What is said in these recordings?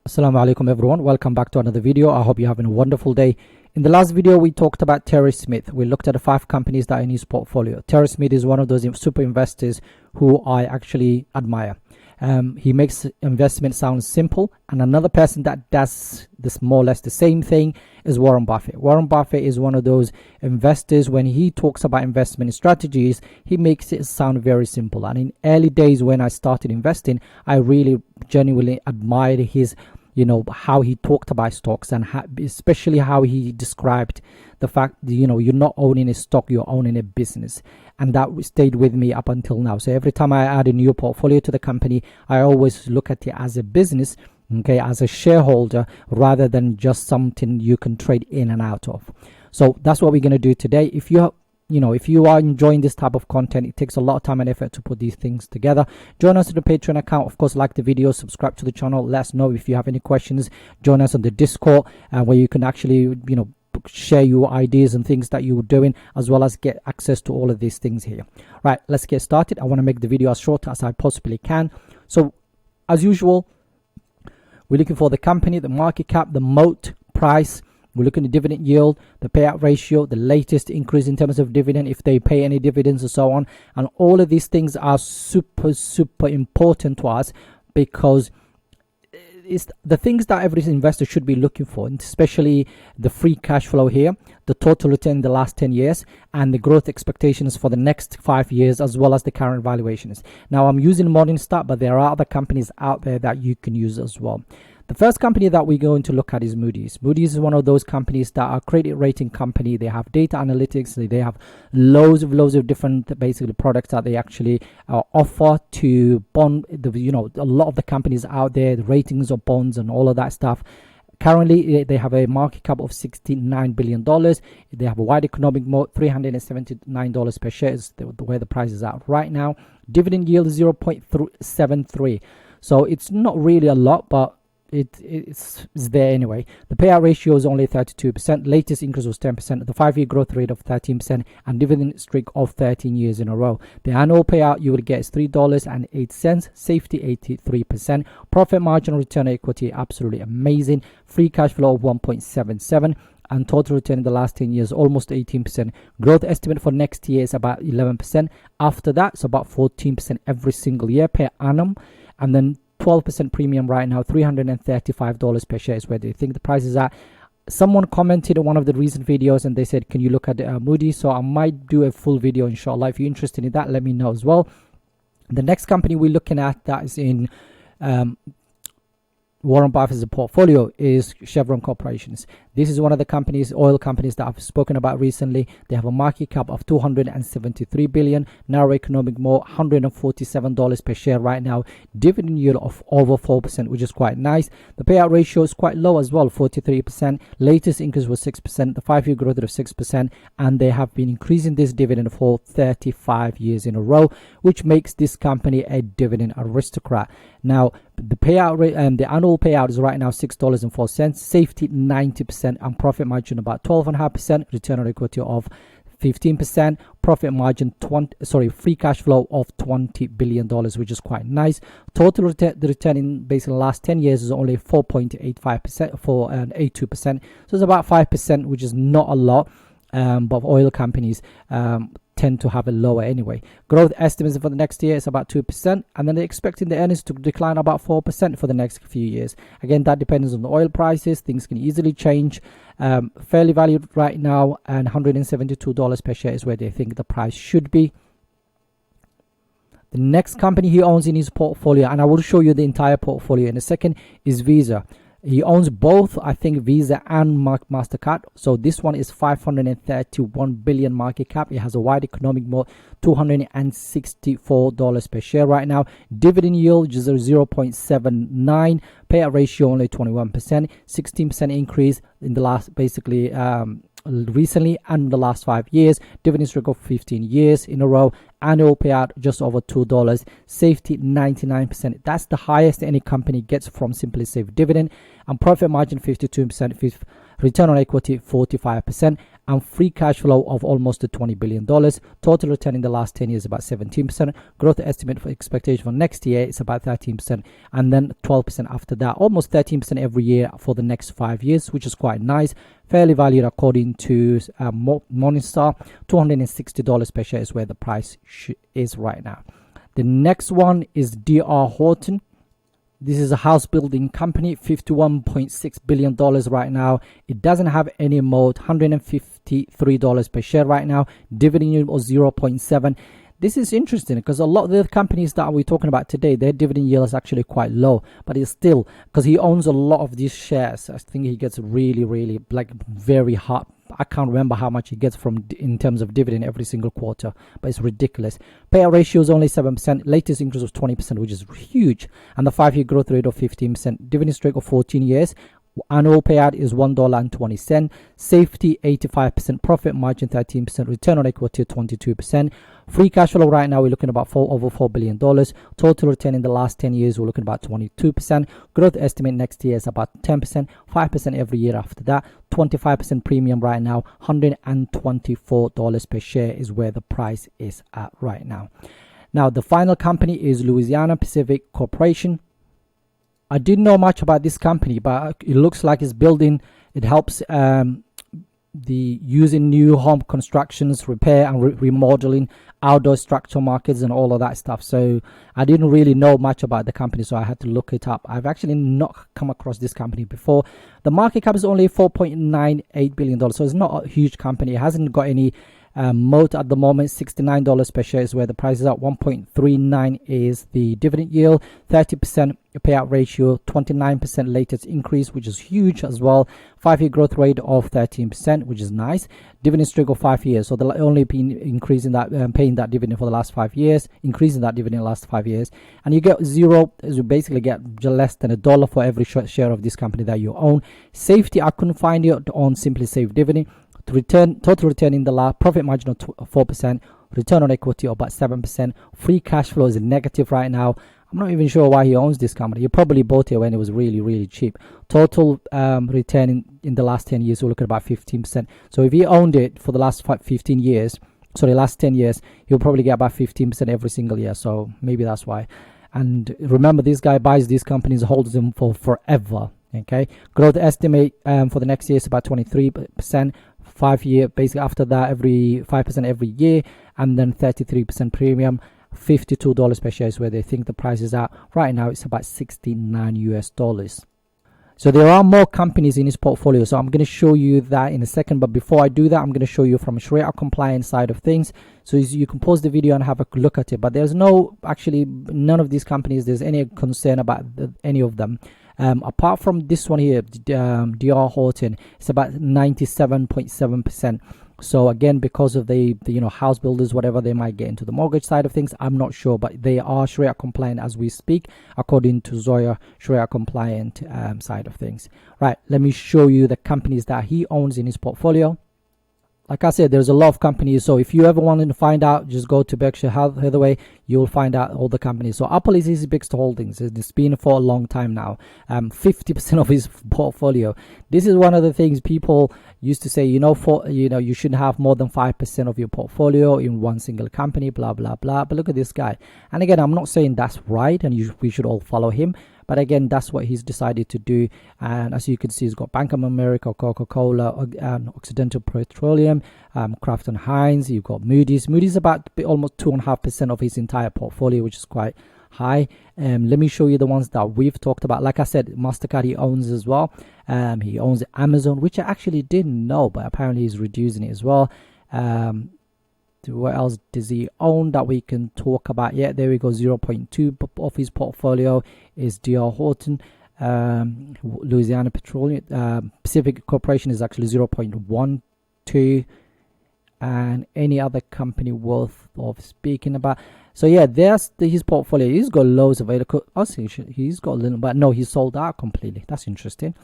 Assalamu Alaikum everyone, welcome back to another video. I hope you're having a wonderful day. In the last video we talked about Terry Smith. We looked at the 5 companies that are in his portfolio. Terry Smith is one of those super investors who I actually admire. He makes investment sound simple, and another person that does this more or less the same thing is Warren Buffett. Warren Buffett is one of those investors. When he talks about investment strategies, he makes it sound very simple. And in early days when I started investing, I really genuinely admired his how he talked about stocks, and especially how he described the fact that, you're not owning a stock, you're owning a business. And that stayed with me up until now. So every time I add a new portfolio to the company, I always look at it as a business, okay, as a shareholder, rather than just something you can trade in and out of. So that's what we're going to do today. If you are enjoying this type of content, it takes a lot of time and effort to put these things together. Join us on the Patreon account. Of course, like the video, subscribe to the channel. Let us know if you have any questions. Join us on the Discord, where you can actually, share your ideas and things that you're doing, as well as get access to all of these things here. Right, let's get started. I want to make the video as short as I possibly can. So, as usual, we're looking for the company, the market cap, the moat, price. We're looking at dividend yield, the payout ratio, the latest increase in terms of dividend, if they pay any dividends and so on. And all of these things are super important to us, because it's the things that every investor should be looking for, and especially the free cash flow here, the total return in the last 10 years, and the growth expectations for the next 5 years, as well as the current valuations. Now, I'm using Morningstar, but there are other companies out there that you can use as well. The first company that we're going to look at is Moodys. Moodys is one of those companies that are a credit rating company. They have data analytics. They have loads of different basically products that they actually offer to bond. A lot of the companies out there, the ratings of bonds and all of that stuff. Currently, they have a market cap of $69 billion. They have a wide economic moat, $379 per share is where the price is at right now. Dividend yield is 0.73. So it's not really a lot, but it's there anyway. The payout ratio is only 32%. Latest increase was 10%. The 5-year growth rate of 13%, and dividend streak of 13 years in a row. The annual payout you will get is $3.08. Safety 83%. Profit margin, return on equity absolutely amazing. Free cash flow of 1.77. And total return in the last 10 years almost 18%. Growth estimate for next year is about 11%. After that, it's about 14% every single year per annum. And then 12% premium right now, $335 per share is where they think the price is at. Someone commented on one of the recent videos and they said, can you look at Moodys? So I might do a full video, inshallah. If you're interested in that, let me know as well. The next company we're looking at that is in Warren Buffett's portfolio is Chevron Corporations. This is one of the companies, oil companies, that I've spoken about recently. They have a market cap of $273 billion, narrow economic moat, $147 per share right now. Dividend yield of over 4%, which is quite nice. The payout ratio is quite low as well, 43%. Latest increase was 6%. The 5-year growth rate of 6%, and they have been increasing this dividend for 35 years in a row, which makes this company a dividend aristocrat. Now, the payout rate and the annual payout is right now $6.04. Safety 90%, and profit margin about 12.5%. Return on equity of 15%. Profit margin free cash flow of $20 billion, which is quite nice. Total return in basically the last 10 years is only 4.85% for 82%. So it's about 5%, which is not a lot. But oil companies tend to have it lower anyway. Growth estimates for the next year is about 2%, and then they're expecting the earnings to decline about 4% for the next few years. Again, that depends on the oil prices. Things can easily change. Fairly valued right now, and $172 per share is where they think the price should be. The next company he owns in his portfolio, and I will show you the entire portfolio in a second, is Visa. He owns both, I think, Visa and MasterCard. So this one is $531 billion market cap. It has a wide economic moat, $264 per share right now. Dividend yield is 0.79. Payout ratio only 21%. 16% increase in the last, basically, recently and the last 5 years. Dividend streak of 15 years in a row. Annual payout just over $2. Safety 99%. That's the highest any company gets from Simply Safe dividend. And profit margin 52%. return on equity 45%, and free cash flow of almost $20 billion. Total return in the last 10 years about 17%. Growth estimate for expectation for next year is about 13%, and then 12% after that. Almost 13% every year for the next 5 years, which is quite nice. Fairly valued according to Morningstar. $260 per share is where the price is right now. The next one is DR Horton. This is a house building company, $51.6 billion right now. It doesn't have any moat, $153 per share right now. Dividend yield of 0.7. This is interesting because a lot of the companies that we're talking about today, their dividend yield is actually quite low, but it's still, because he owns a lot of these shares, I think he gets really like very hot. I can't remember how much he gets from in terms of dividend every single quarter, but it's ridiculous. Payout ratio is only 7%. Latest increase was 20%, which is huge, and the 5-year growth rate of 15%. Dividend streak of 14 years. Annual payout is $1.20. Safety 85%. Profit margin 13%. Return on equity 22%. Free cash flow right now we're looking about over $4 billion. Total return in the last 10 years we're looking about 22%. Growth estimate next year is about 10%. 5% every year after that. 25% premium right now. $124 per share is where the price is at right now. Now the final company is Louisiana Pacific Corporation. I didn't know much about this company, but it looks like it's building. It helps using new home constructions, repair and remodeling, outdoor structure markets and all of that stuff. So I didn't really know much about the company, so I had to look it up. I've actually not come across this company before. The market cap is only $4.98 billion, so it's not a huge company. It hasn't got any moat at the moment. $69 per share is where the price is at. 1.39 is the dividend yield. 30% payout ratio. 29% latest increase, which is huge as well. 5-year growth rate of 13%, which is nice. Dividend streak of 5 years, so they'll only be increasing that, paying that dividend for the last 5 years, increasing that dividend in the last 5 years, and you get zero. You basically get less than $1 for every share of this company that you own. Safety, I couldn't find it on Simply Safe Dividend. Total return in the last, profit margin of 4%, return on equity of about 7%. Free cash flow is negative right now. I'm not even sure why he owns this company. He probably bought it when it was really cheap. Total return in the last 10 years, we're looking at about 15%. So if he owned it for the last 10 years, he'll probably get about 15% every single year. So maybe that's why. And remember, this guy buys these companies, holds them for forever. Okay, growth estimate for the next year is about 23%. 5 year, basically after that, every 5% every year, and then 33% premium. $52 per share is where they think the price is at. Right now it's about $69 US. So there are more companies in his portfolio, so I'm going to show you that in a second. But before I do that, I'm going to show you from a Sharia compliance side of things, so you can pause the video and have a look at it. But there's none of these companies there's any concern about any of them. Apart from this one here, DR Horton, it's about 97.7%. So again, because of the house builders, whatever, they might get into the mortgage side of things, I'm not sure, but they are Sharia compliant as we speak, according to Zoya, Sharia compliant side of things. Right, let me show you the companies that he owns in his portfolio. Like I said, there's a lot of companies, so if you ever wanted to find out, just go to Berkshire Hathaway. You'll find out all the companies. So Apple is his biggest holdings. It's been for a long time now. 50% of his portfolio. This is one of the things people used to say, you shouldn't have more than 5% of your portfolio in one single company, blah blah blah. But look at this guy. And again, I'm not saying that's right, and we should all follow him. But again, that's what he's decided to do. And as you can see, he's got Bank of America, Coca-Cola, Occidental Petroleum, Kraft and Heinz. You've got Moodys. Moodys about almost 2.5% of his entire portfolio, which is quite high. Let me show you the ones that we've talked about. Like I said, MasterCard he owns as well. He owns Amazon, which I actually didn't know, but apparently he's reducing it as well. What else does he own that we can talk about? Yeah, there we go. 0.2 of his portfolio is DR Horton. Louisiana Pacific Corporation is actually 0.12, and any other company worth of speaking about. So yeah, there's his portfolio. He's got loads of available. He's got a little, but no, he sold out completely. That's interesting.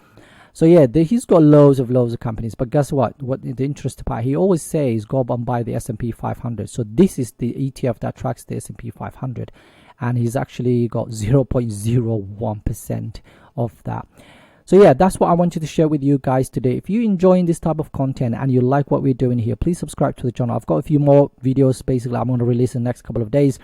So yeah, he's got loads of companies, but guess what? What the interesting part? He always says go and buy the S&P 500. So this is the ETF that tracks the S&P 500, and he's actually got 0.01% of that. So yeah, that's what I wanted to share with you guys today. If you're enjoying this type of content and you like what we're doing here, please subscribe to the channel. I've got a few more videos basically I'm going to release in the next couple of days.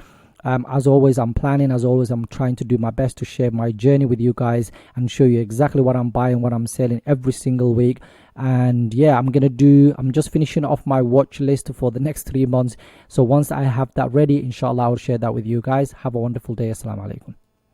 As always, I'm planning. As always, I'm trying to do my best to share my journey with you guys and show you exactly what I'm buying, what I'm selling every single week. And yeah, I'm just finishing off my watch list for the next 3 months. So once I have that ready, inshallah, I'll share that with you guys. Have a wonderful day. Assalamu Alaikum.